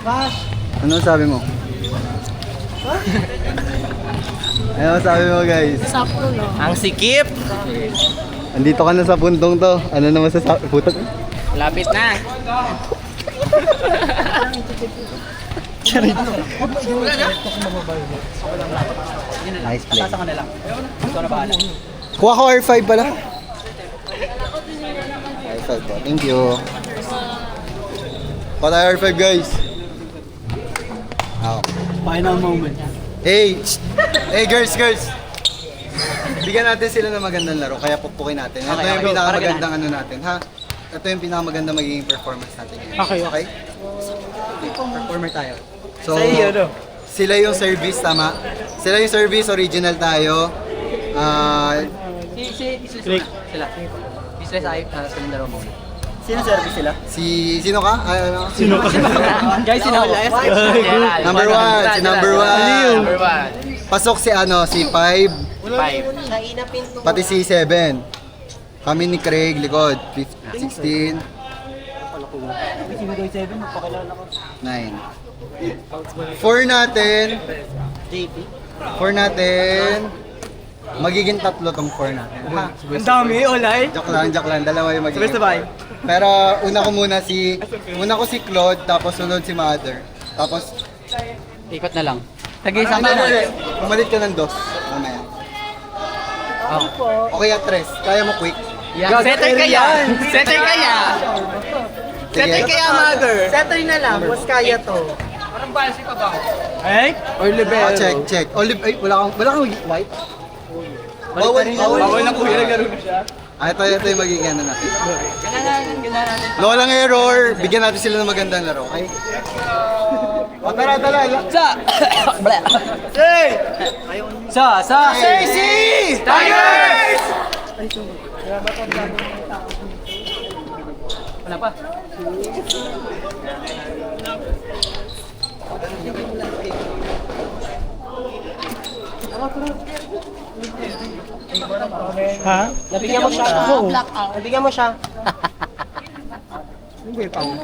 Ano sabi mo? Ano sabi mo guys? Sakto no. Ang sikip! Andito ka na sa puntong to. Ano naman sa putok? Lapit na! Nice play. Kuha ko R5 pala. R5 po. Thank you. Kuha tayo R5 guys. Final moment. Hey! Hey girls! Bigyan natin sila ng magandang laro, kaya pupukin natin. Ito yung pinakamagandang ano natin, ha? Ito yung pinakamagandang magiging performance natin. Okay. Okay? Performer tayo. So, sila yung service, tama? Sila yung service, original tayo. Sila. Business ay sa laro mo. Sino service sila? Sino ka? Sino ka? Guys, sino? Number one, si number one. Number one. Pasok si si 5, 5. pati si 7. Kami ni Craig, likod. 16, Sino daw 7? Pakilala ko. 9. 4 natin. JP. 4 natin. Magiging 3 tong 4 natin. Ha? Ang dami, olay. Joke lang. Dalawa yung magiging. Sabay-sabay. Pero una ko si Claude, tapos sunod si Mother. Tapos, Ikot na lang. Tag-isa pumalit ka ng 2. Mamaya. Okay, at 3. Kaya mo quick. Setter kaya! Setter kaya! Setter kaya, mother! Settle na lang, mas kaya to. Eh? Or libero. Check. Olive, ay, wala kang white? Bawal na kuya, naglaro na siya. Ito yung magiging ano natin. Walang error, bigyan natin sila ng magandang laro, okay? Tara. Sa! Stacy! Tigers! Wala pa. Ha? Nabigyan mo siya. Blackout. Nabigyan mo siya.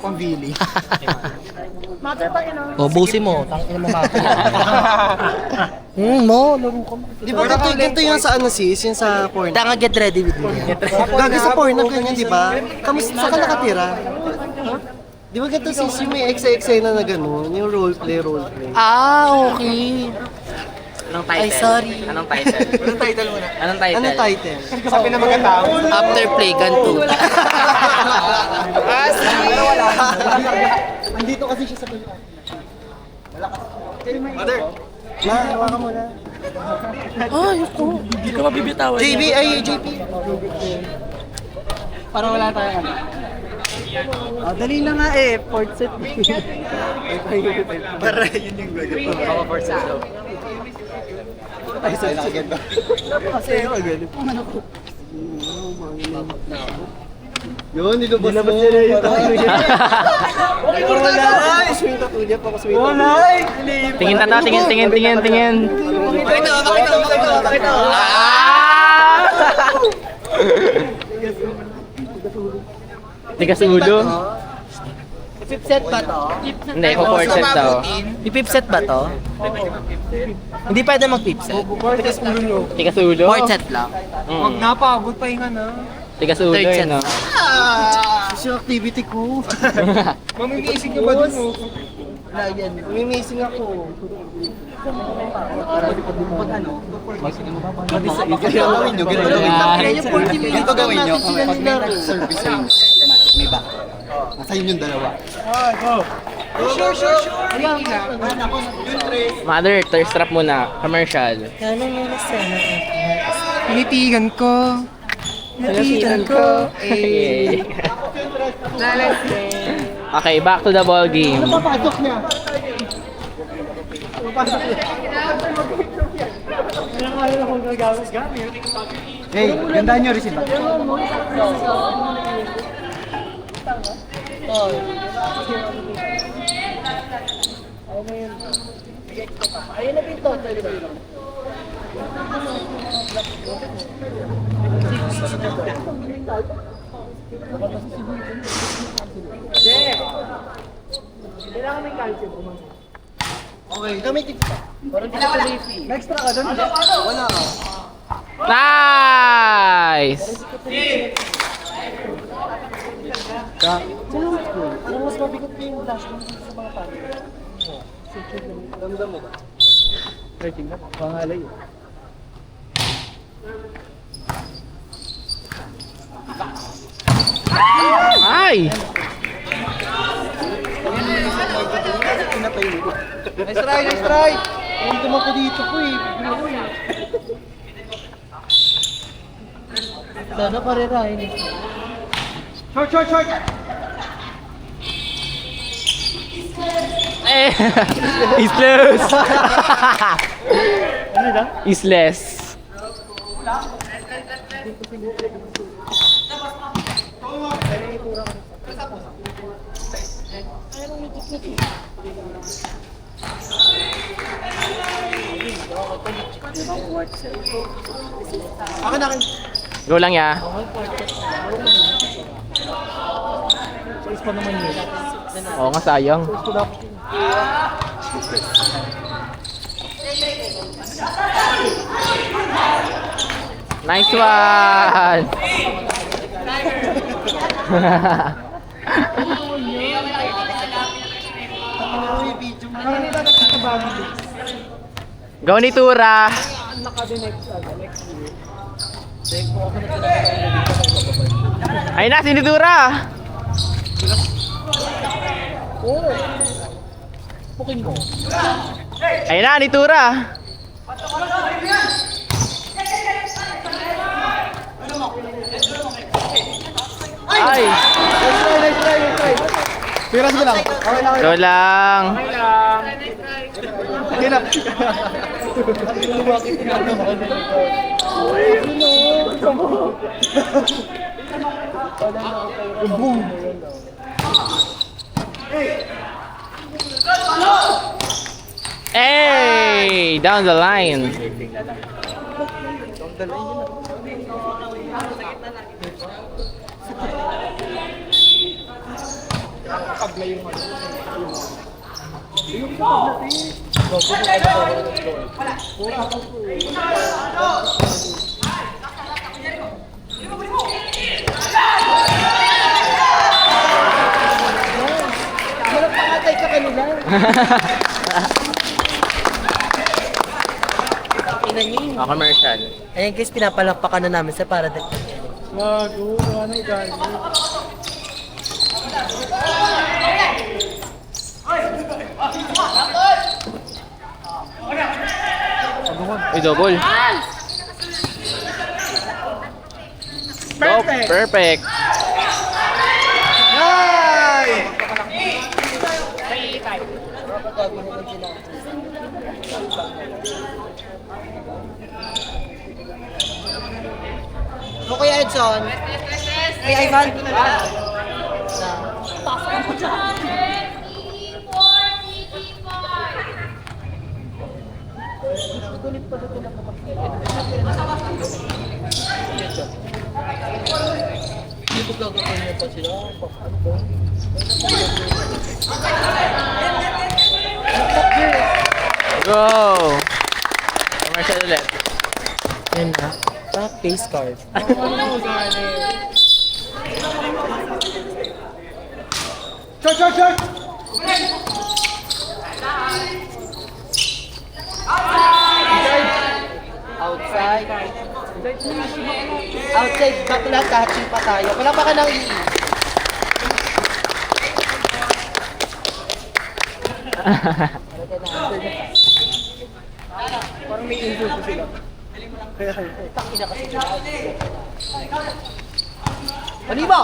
Pang-Vili. Mother pa yun O, busi mo. Tangin mo maki. Laro ka mo. Di ba ganito yung sa ano sis? Yung sa porn? Tanga, get ready with me. Gagi sa porn na ganyan, di ba? Kamusta sa ka nakatira? Di ba ganito sis yung may eksena na gano'n? Yung roleplay. Ah, okay. Anong title? Ay, sorry. Anong title? Anong title muna? Anong title? Ano title? Sabi ng mga tao. After play, ganito. Andito kasi siya sa pilihan. Mother! Ma, hawa ka muna. Ay, ako. Hindi ka mabibitawan. JP. Parang wala tayo. Dali na nga eh, port set. Para yun yung gagawin. Ako for sa. Ay, sa akin ba? Kasi ako ganun. Yun, nilabas mo. Wala! Swing tattoo niya pa ko swing tattoo. Wala! Tingin tata, tingin. Pakita. Tigas ulo. Fifth set ba to? Hindi, ko fourth set daw. Fifth set ba to? Hindi pwede mag-fifth set. Tigas ulo. Fourth set lang. Huwag na, pagod pa nga na. Tigas ulo Third set. no? Kasi yung activity ko. Mamimisig ka ba dun mo? Wala yan. Mimissing ako. Ganito gawin nyo. Pag may nag-service sa inyo, automatic, may back. Nasa yun yung dalawa. Sure. Mother, thirst trap muna. Commercial. Nitigan ko. Yay. Okay, back to the ball game. Papasok niya. Hey, gandaan nyo receive. Okay, kami tigpa. Next track ka doon? Wala. Nice! Ano mas mabigat pa yung last one sa mga pati? Damdam mo ba? Rating na, pangalay eh. Ay! Nice try, nice try! Ang tumakbo dito po eh. Sana parerahin eh. Short, short, short! Eh! Isles! Ano na? Isles. Akin, akin. Go lang ya. Size pa naman yun. Oo nga, sayang. Size ko dapat yun. Nice one! Go ni Tura! Ayun na, si Tura! Ayun na, ni Tura! Ay! Pira, sige lang. Okay lang. Go lang! Okay na. Boom! Hey! Down the line! Walang pangatay ka kanila. Oh, commercial. Ayan guys, pinapalakpakan na namin sa para Gago, ano yung gago? Uy, double. Perfect! Perfect! Okay, Edson. Hey, Ivan. Go! Commercial ulit. Yan na. Face card. Short, short, short! Outside. Outside, bakla, catching pa tayo. Wala pa ka nang Parang may injury po sila. Kaya Olivo!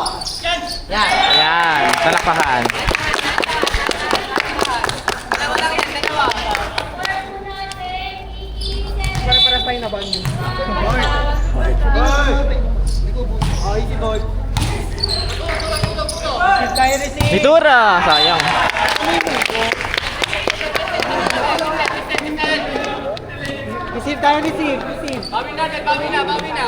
Yan. Ayan, talakpakan. para-paras tayo na ba? Easy boy. Nitura! Sayang. Receive tayo, receive. Receive. Bawi na.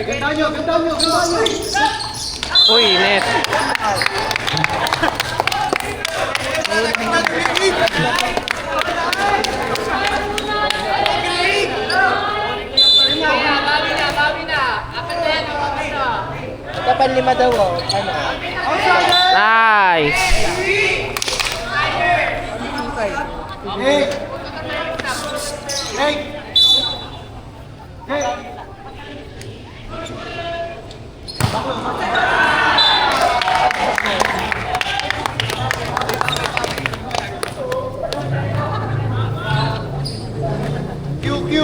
Uy, net. Kapan lima daw, oh. Ano? Nice. Hey! Hey! Hey! Q!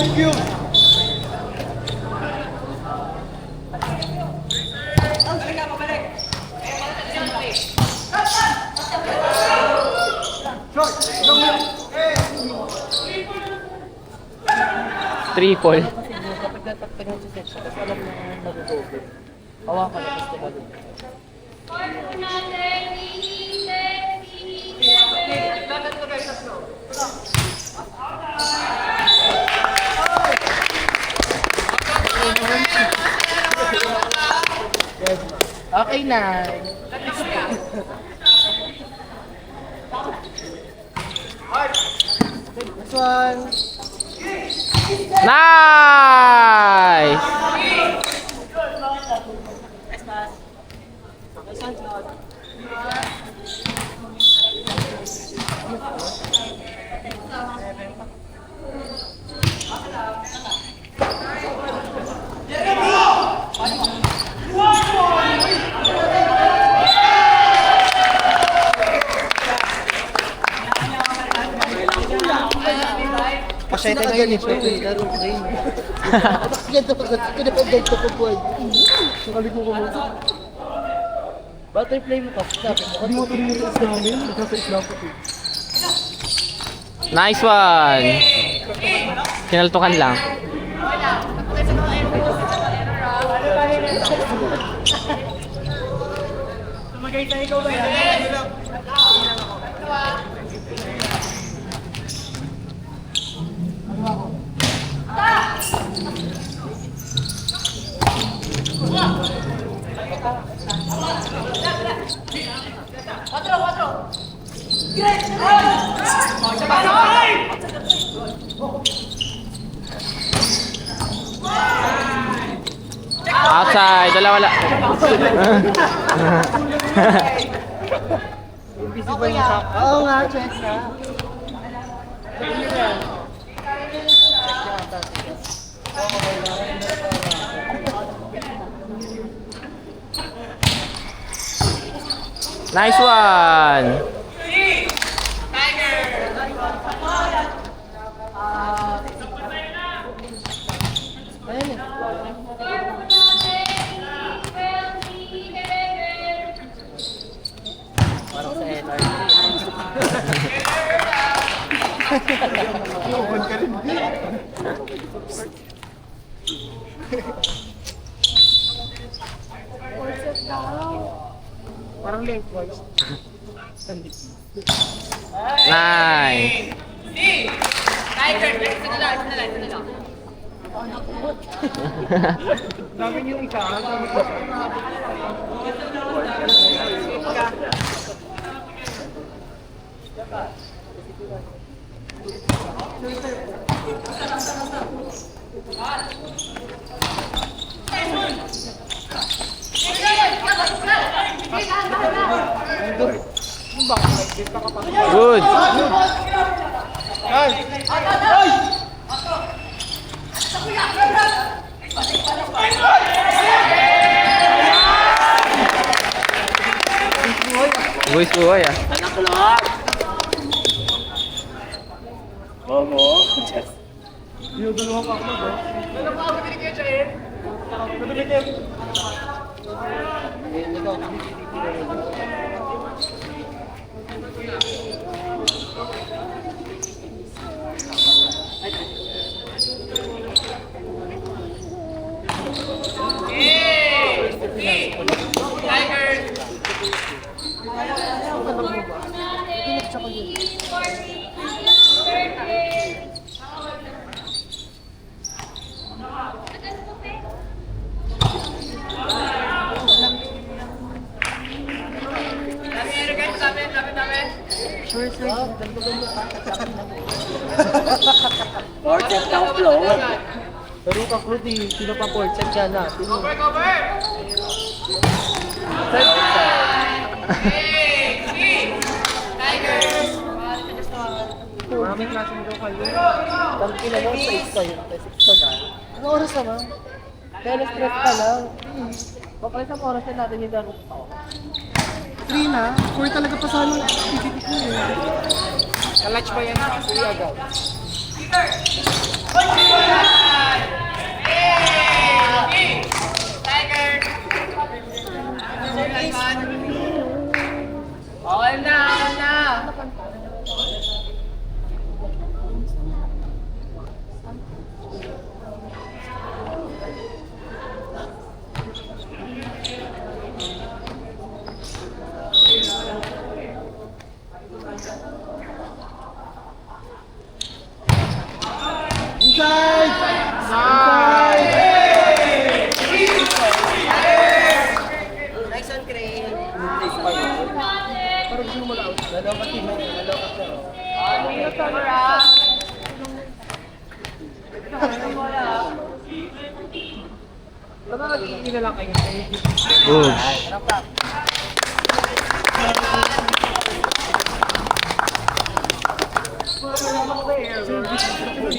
Triple. Kapag natakpan yung section, tapos alam na mag-double. Hawakan na, tapos tumalun. Okay na. Next one. Nice. Pasyente na ganito. Laro ko rin. Ganito ko. Ganito ko po. Sakali ko mo. Butterfly mo kasi sabi mo. Hindi mo ito rin yung namin. Nagkasa-islam ko ito. Nice one. Kinaltukan lang. Outside, wala. Oo nga, check na. Nice one. Parang sa NRT. Parang lengthwise. Nice. Dami yung isa. Good. Boys buhay ah. Portrait daw, flow. Pero ka, Rudy, sino pa portrait ka natin? Maraming klase mo daw kayo. Tanti na lang, 6 kayo. 6 ka na. Ano oras naman? Kaya na-stress ka lang. Baka isang oras na natin yung laro. 3 na. 4 talaga pa sana. Pipipit mo eh. Kalach ba yan? Kuya agad. Okay na, okay na. Good.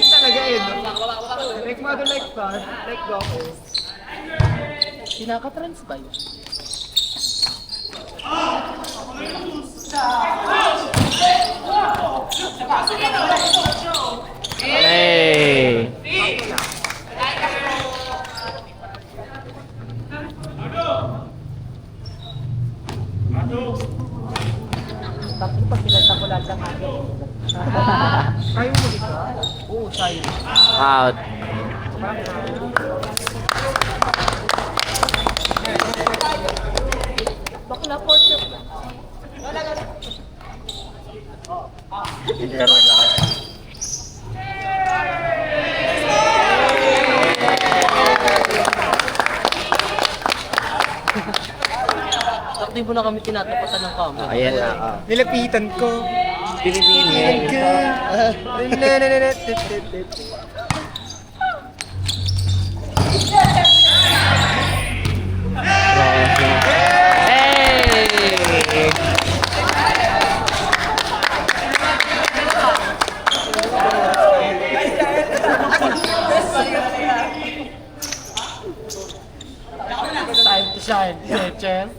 Talaga eh, no? Like mother, like son, like daughter. Kinaka-trans ba yun? Hey. Tapos pag pinalta ko lahat ng akin. Kaya mo dito? Oo, sayo. Out. Bakla portrait na. Tapos di mo na kami tinatapatan ng camera. Ayan na. Nilapitan ko. Pinipili. Hey! Time to shine, bitches.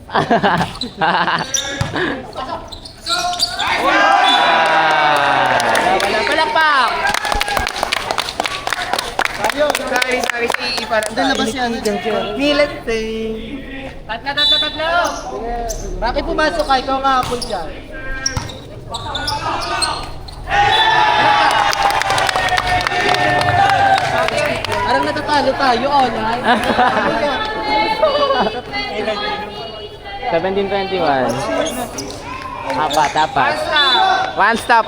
Wala palakpak! Sorry, si parang Doon labas yan. Milet Tatlo! Bakit pumasok ka? Ikaw nga hapon dyan. Parang natatalo tayo, online. 17:21. Apat. One stop.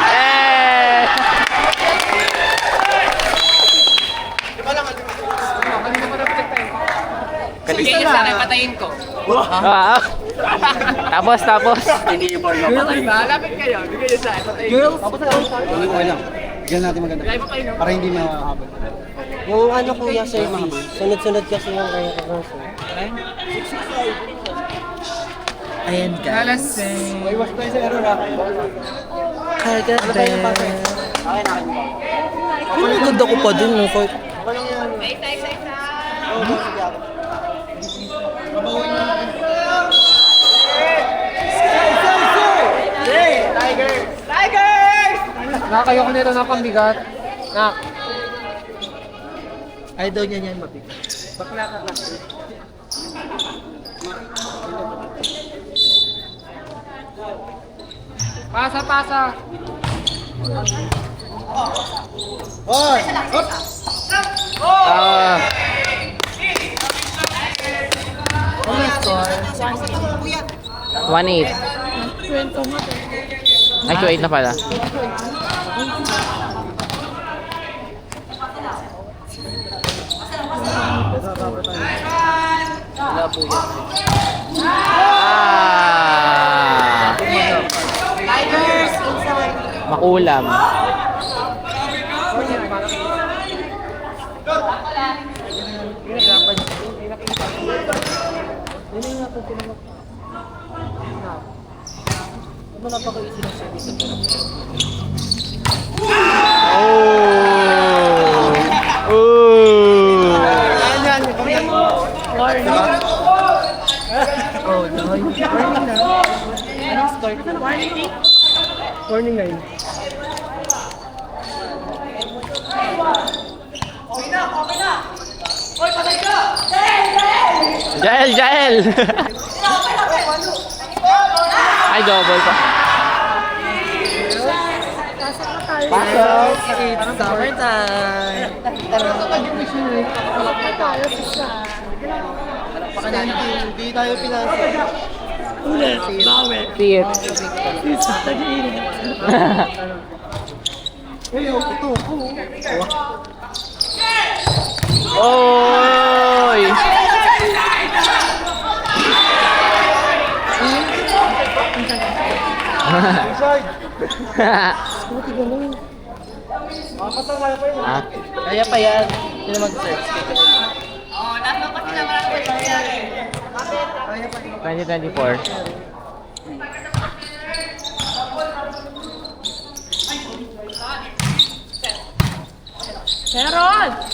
Eh! Sige, sana patayin ko. Ah. Tapos. Malapit kayo. Bigay niyo sa akin. Girls, Okay lang. Bigyan natin maganda. Para hindi mahabol. yung ano kuya sir, sunod-sunod kasi yung kaya ko sir. Ayan guys. Iwas tayo sa error ha. Kaganda. Ang ganda ko pa dun. No? Nakakayo ko nito ng pambigat. Nak. Ay daw niya yan mabigat. Bakla ka na. Pasa. Hoy! Hop! Ah. Ano yung score? 1-8. Ay, 2-8 na pala. Wala po yan. Ah! ulam. Ano na pa ko isi ng service? Oh! Oh! Oh, dahil. Warning na. Anong score? Warning? Warning 9. Jael, Jael! Ay, double pa. Pasok! It's summertime! Hindi tayo pinasa. See it. Oy! Ah, Kaya pa yan. Hindi na mag-search. 2024. Meron!